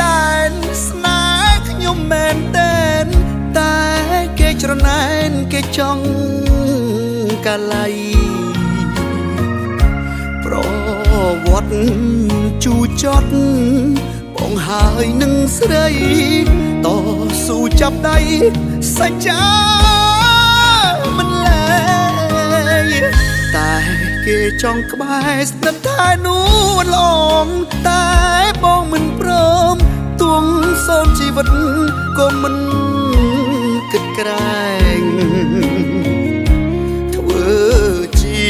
តែនស្នេហ៍ខ្ញុំមែនតែនតែគេច្រណែនគេចង់កាល័យប្រវត្តិជូរចត់បងហើយនឹងស្រីតស៊ូចាប់ដៃសច្ចាមិនលែងតែគេចង់ក្បែរស្និទ្ធតែនួនឡងតែបងមិនព្រមទួងសូមជីវិតក៏មិនគិតក្រែងធ្វើជា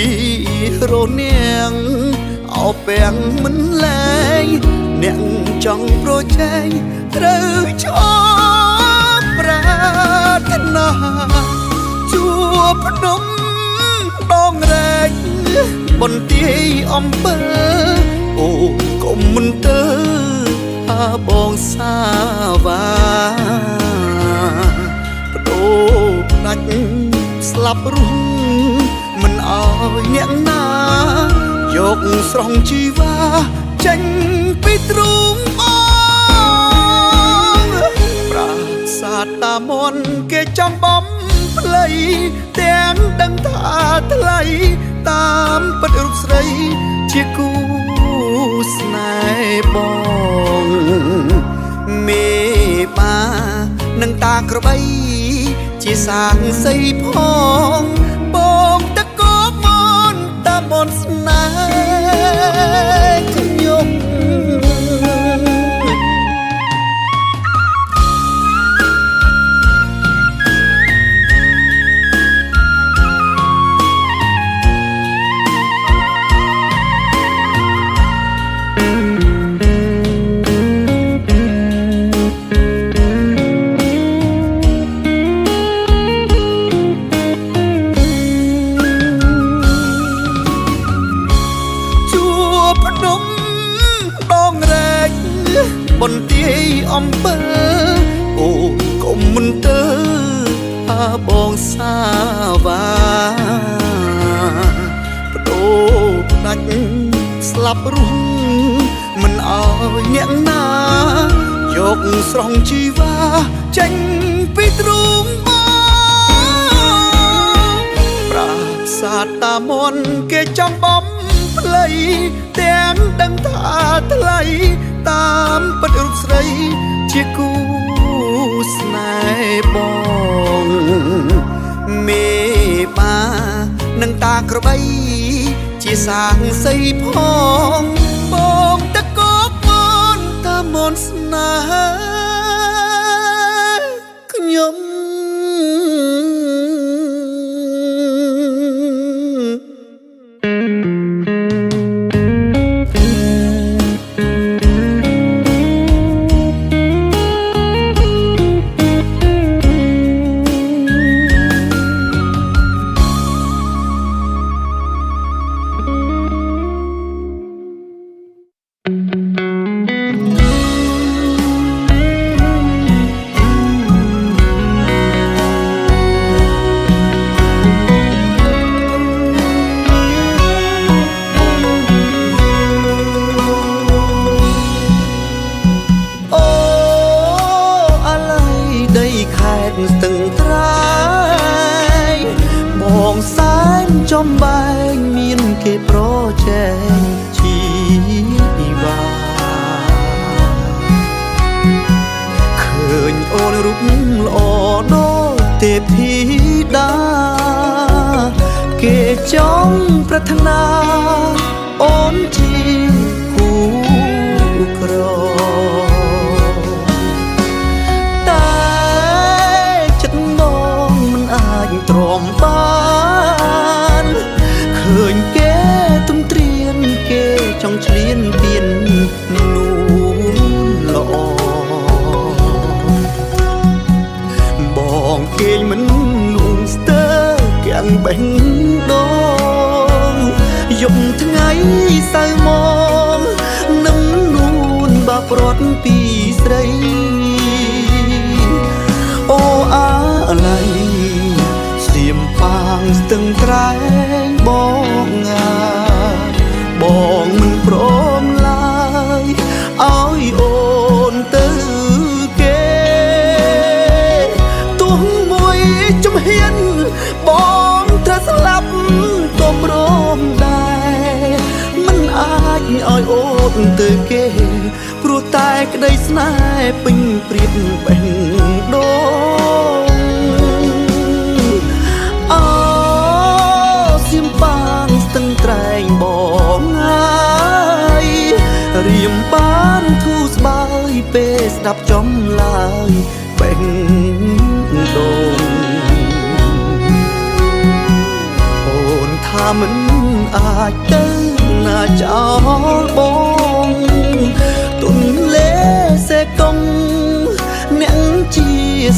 រនាងអោពាំងមិនលែងអ្នកចង់ប្រជែងត្រូវឈប់ប្រាថ្នាជួបភ្នំដងរែកបន្ទាយអំពើអូកុំមិនទៅបងសាវាបដូរផ្ដាច់ស្លាប់រស់មិនអោយអ្នកណាយកស្រង់ជីវ៉ាចេញពីទ្រូងបងប្រាសាទតាមន់គេចង់បំភ្លៃទាំងដឹងថាថ្លៃតាមពិតរូបស្រីជាគូស្នេហ៍បងមេបានឹងតាក្របីជាសាងសីផងបងតកោមនតាមនស្នេហ៍ខ្ញុំបន្ទាយអំពើអូកុំមិនទៅបងសាវាបដូរផ្ដាច់ស្លាប់រស់មិនអោយអ្នកណាយកស្រង់ជីវ៉ាចេញពីទ្រូងបងប្រាសាទតាមន់គេចង់បំភ្លៃទាំងដឹងថាថ្លៃតាមពិតរូបស្រីជាគូស្នេហ៍បងមេបានឹងតាក្របីជាសាងសីផងបងតកោមនតាមនស្នេហ៍ខ្ញុំស្ទឹងត្រែងបងសែនចំបែងមានគេប្រជែងជីវ៉ាឃើញអូនរូបល្អដូចទេពធីតាគេចង់ប្រាថ្នាអូនជាគូក្រទ្រាំបានឃើញគេទំត្រៀនគេចង់ឈ្លានពាននួនល្អបងគេមិនលួងស្ទើគាំងបេះដូងយប់ថ្ងៃសៅមកនឹងនួនបាប្រត់ពីស្រីអូអាឡៃប៉ាងស្ទឹងត្រែងបងបងមិនព្រមឡើយឲ្យអូនទៅ ទៅគេព្រោះតែក្តីស្នេហ៍ពេញព្រៀបបេះដូងអូសៀមបាងស្ទឹងត្រែងបងហើយរៀមបានធូរស្បើយពេលស្ដាប់ចំឡើយបេះដូងអូនថាមិនអាចទៅណាចោលបងទុនលេសេកងអ្នកជា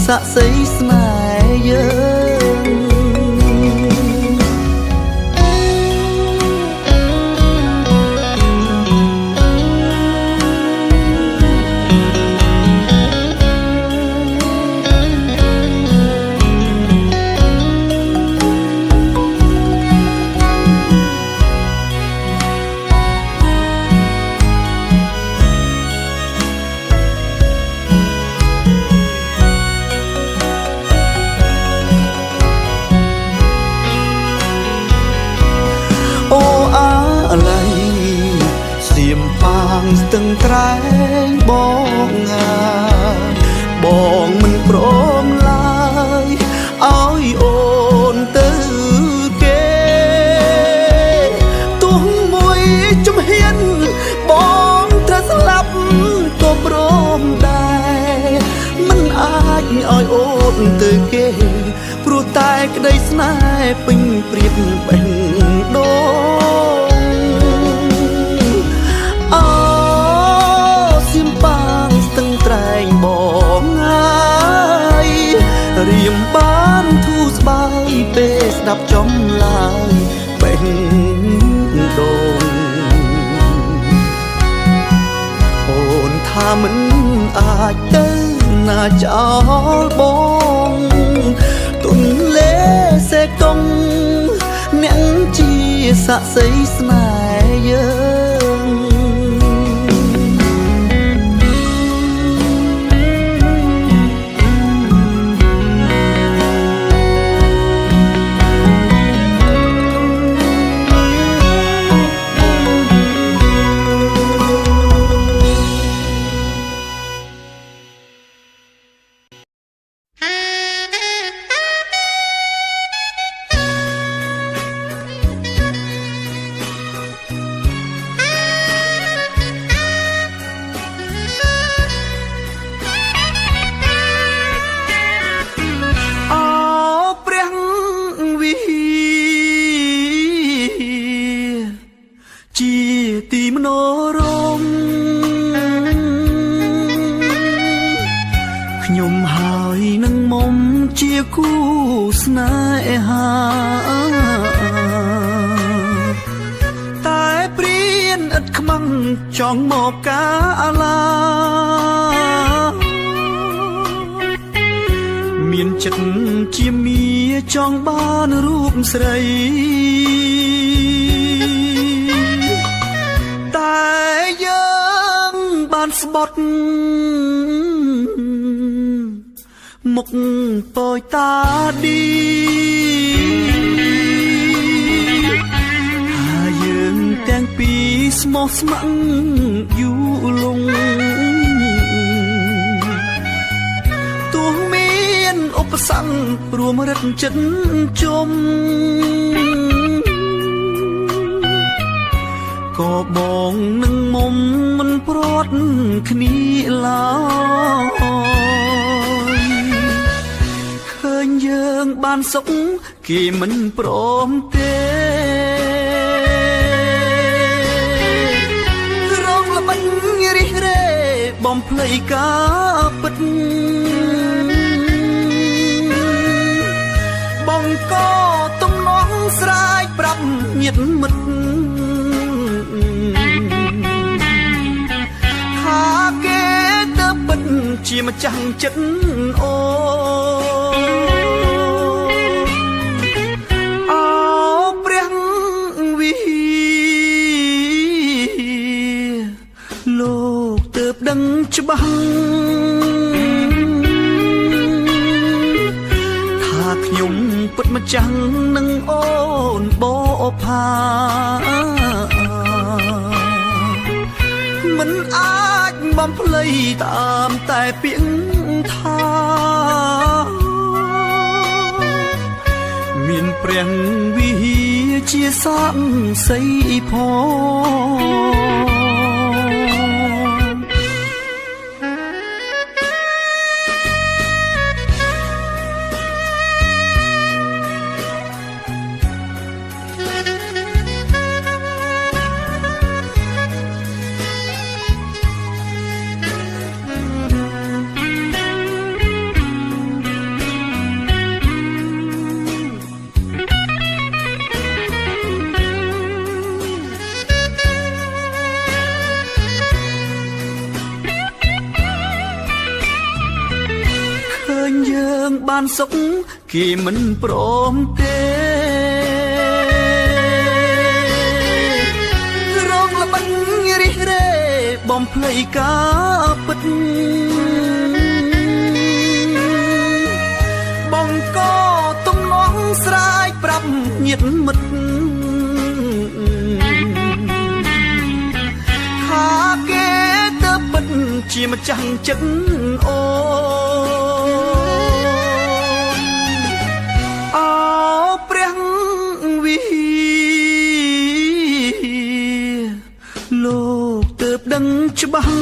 ស័ក្តិសិទ្ធិស្នេហ៍យើងស្ទឹងត្រែងបងបងមិនព្រមឡើយឲ្យអូនទៅគេទោះមួយជំហានបងត្រូវស្លាប់ក៏ព្រមដែរមិនអាចឲ្យអូនទៅគេព្រោះតែក្តីស្នេហ៍ពេញព្រៀបបេះដូងរៀមបានធូរស្បើយពេលស្ដាប់ចំឡើយបេះដូងអូនថាមិនអាចទៅណាចោលបងទុនលេសេកងអ្នកជាស័ក្តិសិទ្ធិស្នេហ៍យើងគូស្នេហាតែព្រៀនឥតខ្មាំងចង់មកកាឡាមានចិត្តជាមាចង់បានរូបស្រីតែយើងបានស្បត់មុខពយតាឌីហើយយើងទាំងពីរស្មោះស្ម័គ្រយូរលងទោះមានឧបសគ្គរួមរិទ្ធចិត្តជុំក៏បងនឹងមុំមិនព្រាត់គ្នាឡើយឃើញយើងបានសុខគេមិនព្រមទេរងល្បិចរិះរេបំភ្លៃការពិតបងក៏ទំនងស្រាយប្រាប់ញាតិមិត្តថាគេទៅពិតជាម្ចាស់ចិត្តអូព្រះវិលោកទៅដឹងច្បាស់ថាខ្ញុំពិតម្ចាស់នឹងអូនបោផា មិនអាចបំភ្លៃតាមតែពាក្យថាមានព្រះវិហារជាសាក្សីផងយើងបានសុខគេមិនព្រមទេរងល្បិចរិះរេបំភ្លៃការពិតបង្កទំនងស្រាយប្រាប់ញាតិមិត្តថាគេទៅពិតជាម្ចាស់ចិត្តអូលោកទើបដឹងច្បាស់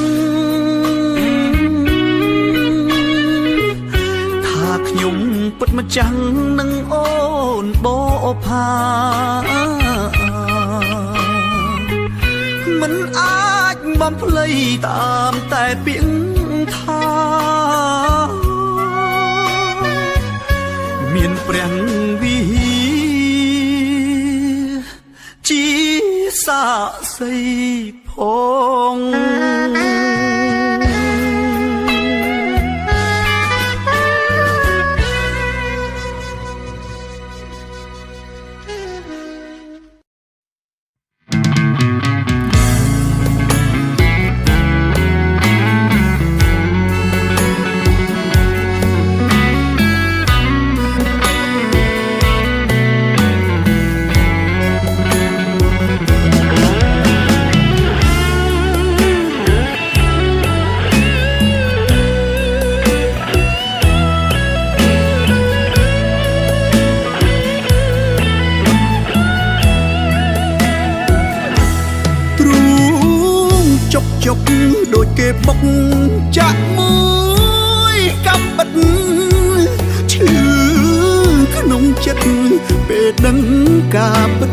ថាខ្ញុំពិតម្ចាស់នឹងអូនបោផាមិនអាចបំភ្លៃតាមតែពាក្យថាមានព្រះវិហារជាសាក្សីផងជុកដូចគេបុកចាក់មួយកំបិតឈឺក្នុងចិត្តពេលដឹងការពិត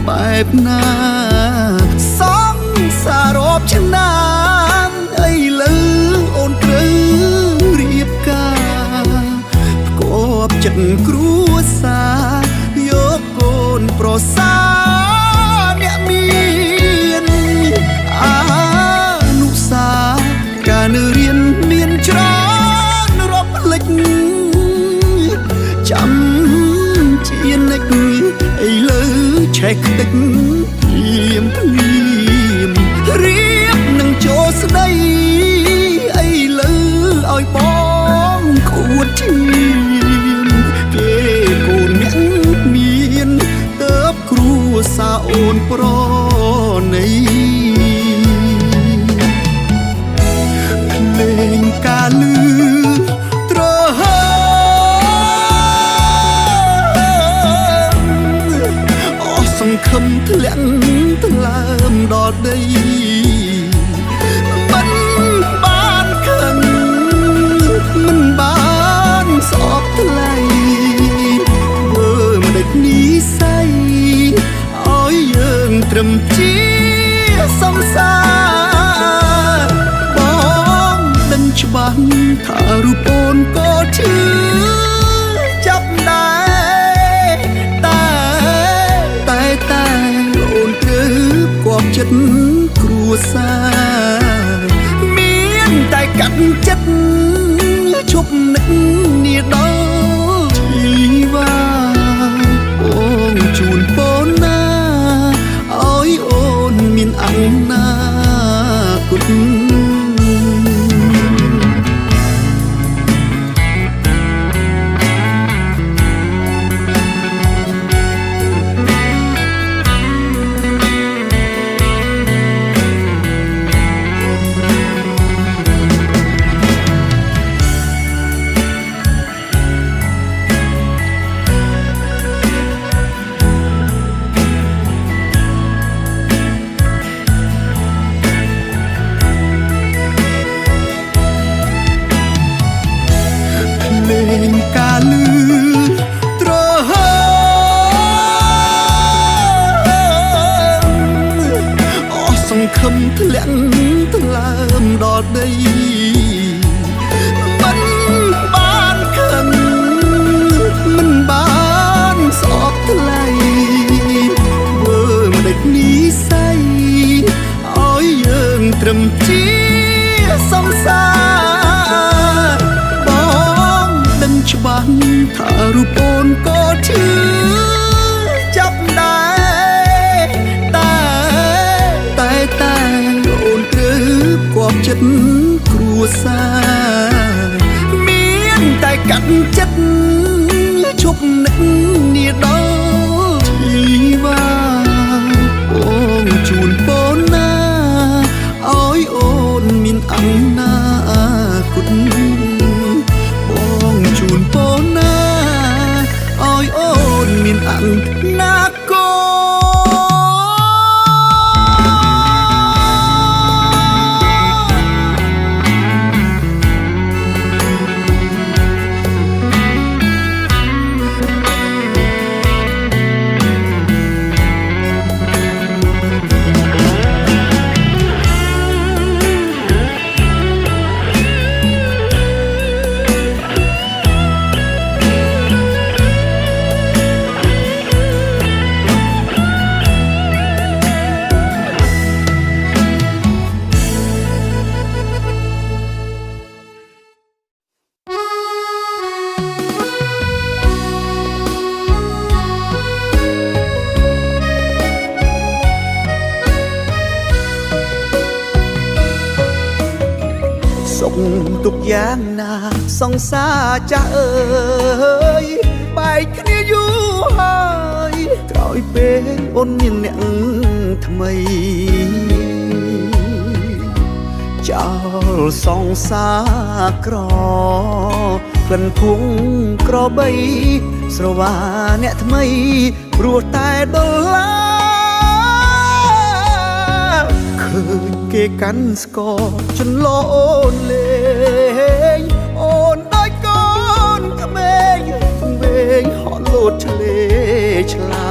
បែបណាសងសាររອບឆ្នាំអីលើអូនត្រូវរៀបការផ្គាប់ចិត្តគ្រួសារយកកូនប្រសាអ្នកមានការនៅរៀនមានច្រើនរាប់ភ្លេចចាំជានិចអីលើឆែកខ្ទេចភ្លាមភ្លាមរៀបនឹងចូលស្ដីអីលើឲ្យបងខួតឈាមគេកូនអ្នកមានទៅគ្រួសារអូនប្រណីការលឺត្រហើអស់សង្ឃឹមធ្លាក់ថ្លើមដល់ដីមិនបានខឹងមិនបានស្អប់ថ្លៃធ្វើមិនដេចនិស័យឲ្យយើងត្រឹមជាសង្សារច្បាស់ថារូបអូនក៏ឈឺចាប់ដែរតែអូនត្រូវគាប់ចិត្តគ្រួសារមានតែកាត់ចិត្តឈប់នឹកនាដល់ជីវ៉ាអូនជូនពូនណាឲ្យអូនមានអនាគត ធ្លាក់ថ្លើមដល់ដីមិនបានខឹងមិនបានស្អប់ថ្លៃធ្វើមិនដេចនិស័យឲ្យយើងត្រឹមជាសង្សារបងដឹងច្បាស់ថារូបអូនក៏ឈឺចាប់ដែរតែអូនត្រូវគាប់ចិត្តគ្រួសារមានតែកាត់ចិត្តឈប់នឹកនាដល់ជីវ៉ាបងជូនពរណាឲ្យអូនមានអំណាគតបងជូនពរណាឲ្យអូនមានអំណាគតទុកយ៉ាងណាសង្សារចាស់អើយបែកគ្នាយូរហើយក្រោយពេលអូនមានអ្នកថ្មីចោលសង្សារក្រក្លិនភុងក្របីស្រវាអ្នកថ្មីព្រោះតែដុល្លារឃើញគេកាន់ស្គរចន្លោអូនលេងអូនដូចកូនក្មេងវែងហត់លោតឆ្លេឆ្លា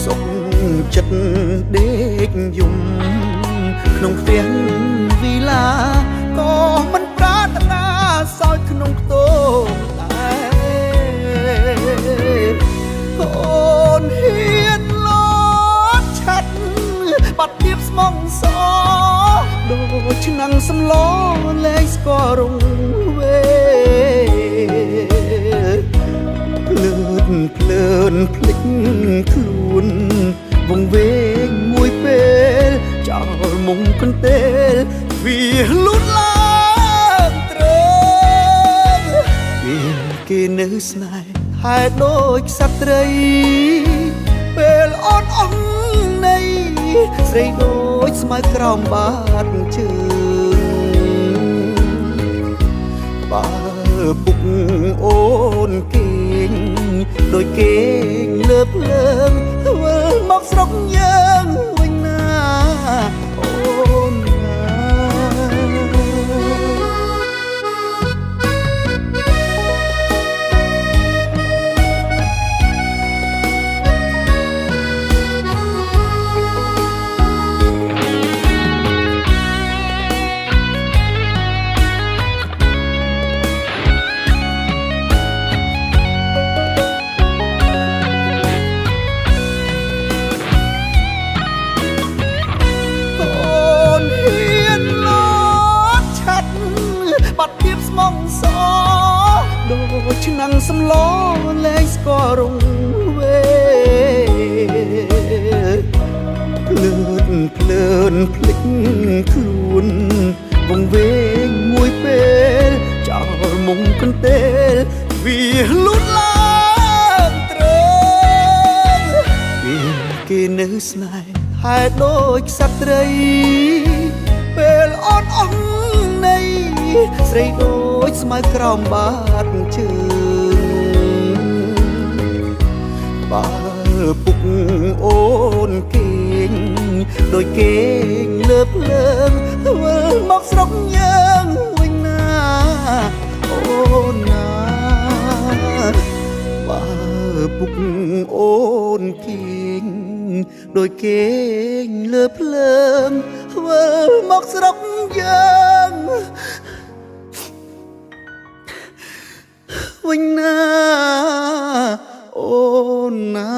សុខចិត្តដេកយំក្នុងផ្ទះវីឡាក៏មិនប្រាថ្នាសោយក្នុងខ្ទមដែរអូនហ៊ានបាត់ទៀបស្មងសដូចឆ្នាំងសម្លលែងស្គាល់រងវេភ្លើនភ្លេចខ្លួនវងវែងមួយពេលចោលមុំកន្ទេលវាលូតឡើងត្រេងគេនៅស្នេហ៍ហេតុដូចសត្វត្រីពេលអូនអងនៃស្រីដូចស្មៅក្រោមបាតជើងបើពុកអូនគេងដូចគេងលើភ្លើងធ្វើមកស្រុកយើងវិញណាអូនឆ្នាំងសម្លលែងស្គាល់រងវេភ្លើនភ្លេចខ្លួនវងវែងមួយពេលចោលមុំកន្ទេលវាលូតឡើងត្រេងគេនៅស្នេហ៍ហេតុដូចសត្វត្រីពេលអូនអងនៃស្រីដូចស្មៅក្រោមបាតជើងបើពុកអូនគេងដូចគេងលើភ្លើងធ្វើមកស្រុកយើងវិញណាអូនណាបើពុកអូនគេង ដោយគេងលើភ្លើងធ្វើមកស្រុកយើងវិញណាអូនណា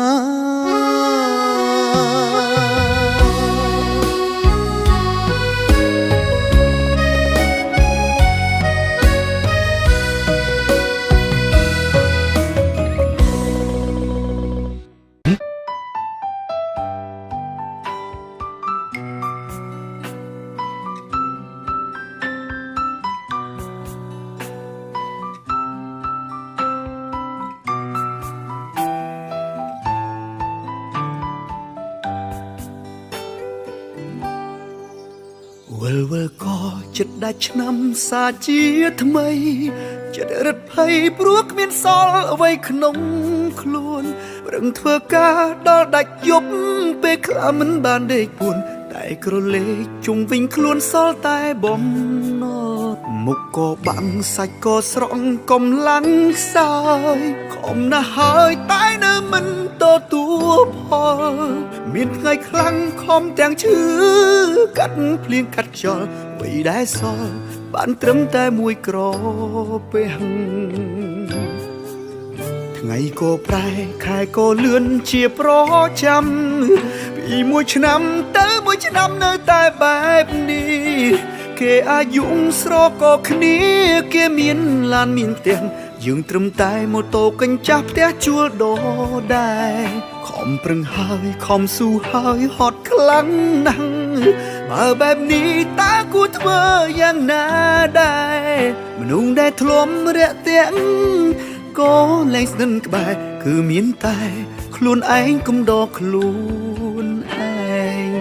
វិលក៏ចិត្តដាច់ឆ្នាំសាជាថ្មីចិត្តរត់ភ័យព្រោះគ្មានសល់អ្វីក្នុងខ្លួនប្រឹងធ្វើការដល់ដាច់យប់ពេលខ្លះមិនបានដេកពួនតែក្រឡេកជុំវិញខ្លួនសល់តែបំណត់មុខក៏បាំងសាច់ក៏ស្រង់កំឡាំងខ្សោយខំណាស់ហើយតែនៅមិនទទួលផលមានថ្ងៃខ្លាំងខំទាំងឈឺកាត់ភ្លៀងកាត់ចោលអ្វីដែលសល់បានត្រឹមតែមួយក្រពេលថ្ងៃក៏ប្រែខែក៏លឿនជាប្រចាំពីមួយឆ្នាំទៅមួយឆ្នាំនៅតែបែបនេះគេអាយុស្រក៏គ្នាគេមានឡានមានផ្ទះយើងត្រឹមតែម៉ូតូកញ្ចាស់ផ្ទះជួលដដែរខំប្រឹងហើយខំស៊ូហើយហត់ខ្លាំងណាស់បើបែបនេះតើគួរធ្វើយ៉ាងណាដែរមនុស្សដែលធ្លាប់រាក់ទាក់ក៏លែងស្និទ្ធក្បែរគឺមានតែខ្លួនឯងកុំដកខ្លួនឯង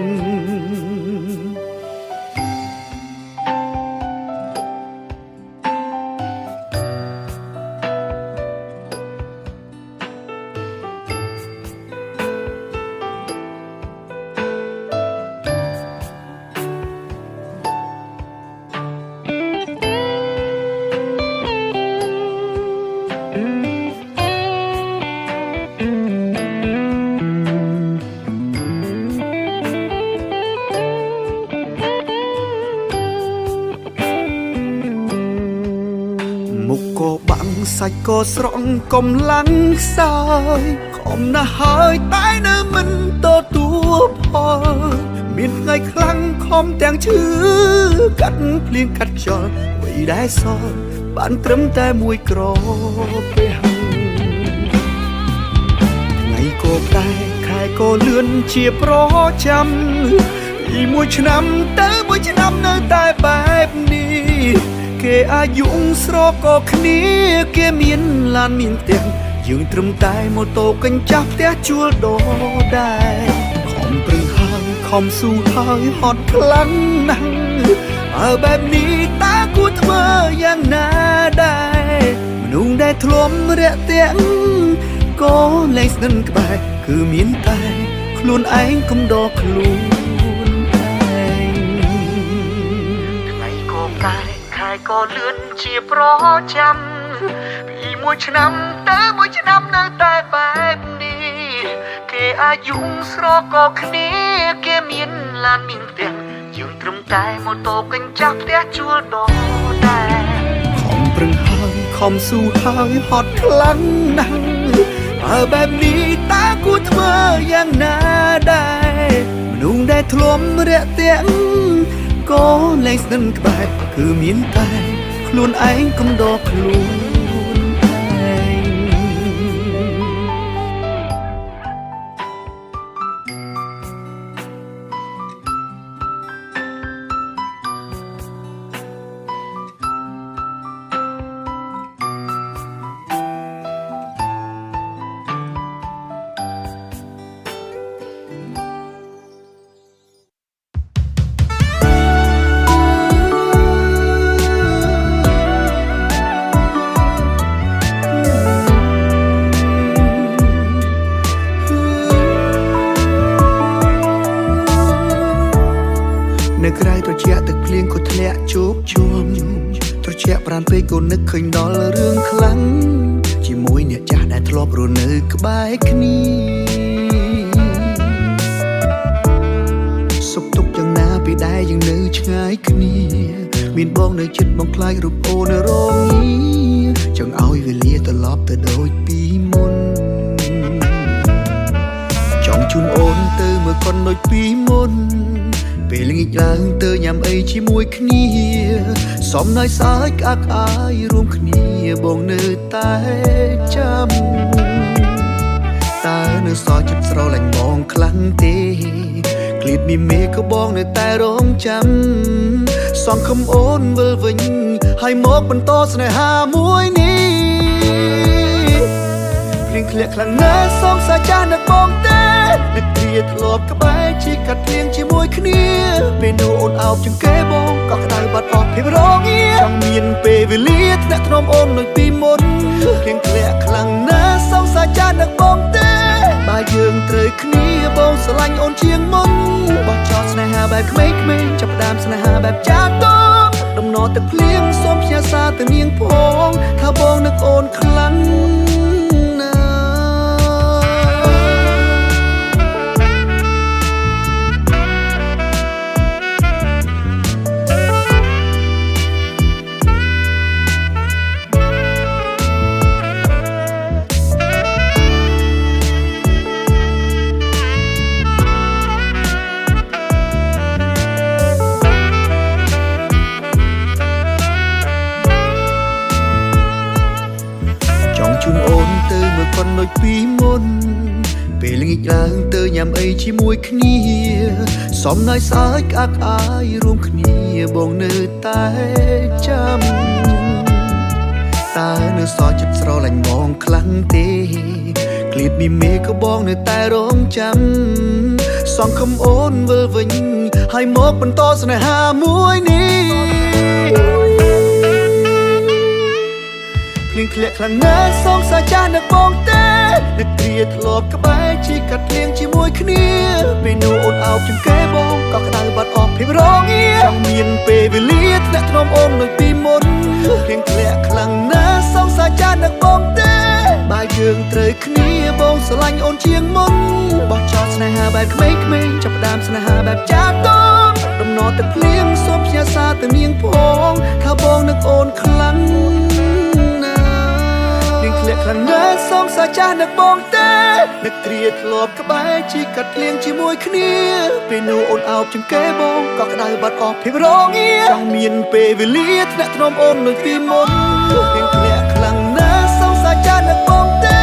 មុខក៏បាំងសាច់ក៏ស្រង់កំឡាំងខ្សោយខំណាស់ហើយតែនៅមិនទទួលផលមានថ្ងៃខ្លាំងខំទាំងឈឺកាត់ភ្លៀងកាត់ចោលអ្វីដែលសល់បានត្រឹមតែមួយក្រពេលថ្ងៃក៏ប្រែខែក៏លឿនជាប្រចាំពីមួយឆ្នាំទៅមួយឆ្នាំនៅតែបែបនេះគេអាយុស្រក៏គ្នាគេមានឡានមានផ្ទះយើងត្រឹមតែម៉ូតូកញ្ចាស់ផ្ទះជួលដដែរខំប្រឹងហើយខំស៊ូហើយហត់ខ្លាំងណាស់បើបែបនេះតើគួរធ្វើយ៉ាងណាដែរមនុស្សដែលធ្លាប់រាក់ទាក់ក៏លែងស្និទ្ធក្បែរគឺមានតែខ្លួនឯងកុំដកខ្លួនឯងថ្ងៃក៏ប្រែខែក៏លឿនជាប្រចាំពីមួយឆ្នាំទៅមួយឆ្នាំនៅតែបែបនេះគេអាយុស្រក៏គ្នាគេមានឡានមានផ្ទះយើងត្រឹមតែម៉ូតូកញ្ចាស់ផ្ទះជួលដដែរខំប្រឹងហើយខំស៊ូហើយហត់ខ្លាំងណាស់បើបែបនេះតើគួរធ្វើយ៉ាងណាដែរមនុស្សដែលធ្លាប់រាក់ទាក់ក៏លែងស្និទ្ធក្បែរគឺមានតែខ្លួនឯងកុំដកខ្លួនឯង នៅក្រៅត្រជាក់ទឹកភ្លៀងក៏ធ្លាក់ជោគជុំត្រជាក់ប្រានពេកក៏នឹកឃើញដល់រឿងខ្លាំងជាមួយអ្នកចាស់ដែលធ្លាប់រស់នៅក្បែរគ្នា ពេលដែលយើងនៅឆ្ងាយគ្នាមានបងនៅចិត្តបងខ្លាចរូបអូនរងងារចង់ឲ្យវេលាត្រឡប់ទៅដូចពីមុនចង់ជូនអូនទៅមើលកូនដូចពីមុនពេលល្ងាចឡើងទៅញ៉ាំអីជាមួយគ្នាសំណើចសើចក្អាកក្អាយរួមគ្នាបងនៅតែចាំតើនៅសល់ចិត្តស្រឡាញ់បងខ្លាំងទេឃ្លាតមីមេក៏បងនៅតែរងចាំសង្ឃឹមអូនវិលវិញហើយមកបន្តស្នេហាមួយនេះភ្លៀងធ្លាក់ខ្លាំងណាស់សងសាចាស់នឹកបងទេនឹកព្រាធ្លាប់ក្បែរជីកាត់ភ្លៀងជាមួយគ្នាពេលនោះអូនអោបជាងគេបងក៏ក្តៅបាត់អស់ភាពរងាចង់មានពេលវេលាថ្នាក់ថ្នមអូនដូចពីមុនភ្លៀងធ្លាក់ខ្លាំងណាស់សងសាចាស់នឹកបងទេបើយើងត្រូវគ្នាបងស្រឡាញ់អូនជាងមុនបោះចោលស្នេហាបែបក្មេងៗចាប់ផ្ដើមស្នេហាបែបចាស់តូចដំណរទឹកភ្លៀងសូមផ្ញើសារទៅនាងផងថាបងនឹកអូនខ្លាំងណាស់ជូនអូនទៅមើលកូនដូចពីមុនពេលល្ងាចឡើងទៅញ៉ាំអីជាមួយគ្នាសំណើចសើចក្អាកក្អាយរួមគ្នាបងនៅតែចាំតើនៅសល់ចិត្តស្រឡាញ់បងខ្លាំងទេឃ្លាតមីមេក៏បងនៅតែរងចាំសង្ឃឹមអូនវិលវិញហើយមកបន្តស្នេហាមួយនេះភ្លៀងធ្លាក់ខ្លាំងណាស់សងសាចាស់នឹកបងទេនឹកព្រាធ្លាប់ក្បែរជីកាត់ភ្លៀងជាមួយគ្នាពេលនោះអូនអោបជាងគេបងក៏ក្តៅបាត់អស់ភាពរងាចង់មានពេលវេលាថ្នាក់ថ្នមអូនដូចពីមុនភ្លៀងធ្លាក់ខ្លាំងណាស់សងសាចាស់នឹកបងទេបើយើងត្រូវគ្នាបងស្រឡាញ់អូនជាងមុនបោះចោលស្នេហាបែបក្មេងៗចាប់ផ្ដើមស្នេហាបែបចាស់តូចដំណរទឹកភ្លៀងសូមផ្ញើសារទៅនាងផងថាបងនឹកអូនខ្លាំងធ្លាក់ខ្លាំងណាស់សងសាចាស់នឹកបងទេនឹកត្រៀតធ្លាប់ក្បែរជីកាត់ភ្លៀងជាមួយគ្នាពេលនោះអូនអោបជាងគេបងក៏ក្តៅបាត់អស់ភាពរងាចង់មានពេលវេលាថ្នាក់ថ្នមអូនដូចពីមុនភ្លៀងធ្លាក់ខ្លាំងណាស់សងសាចាស់នឹកបងទេ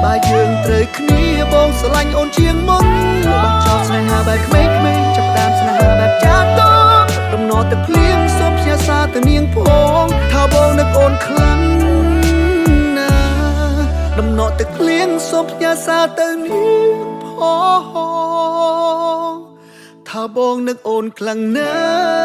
បើយើងត្រូវគ្នាបងស្រឡាញ់អូនជាងមុនបោះចោលស្នេហាបែបក្មេងៗចាប់ផ្ដើមស្នេហាបែបចាស់តូចដំណរទឹកភ្លៀងសូមផ្ញើសារទៅនាងផងថាបងនឹកអូនខ្លាំងដំណក់ទឹកភ្លៀងសូមផ្ញើសារទៅនាងផងថាបងនឹកអូនខ្លាំងណាស់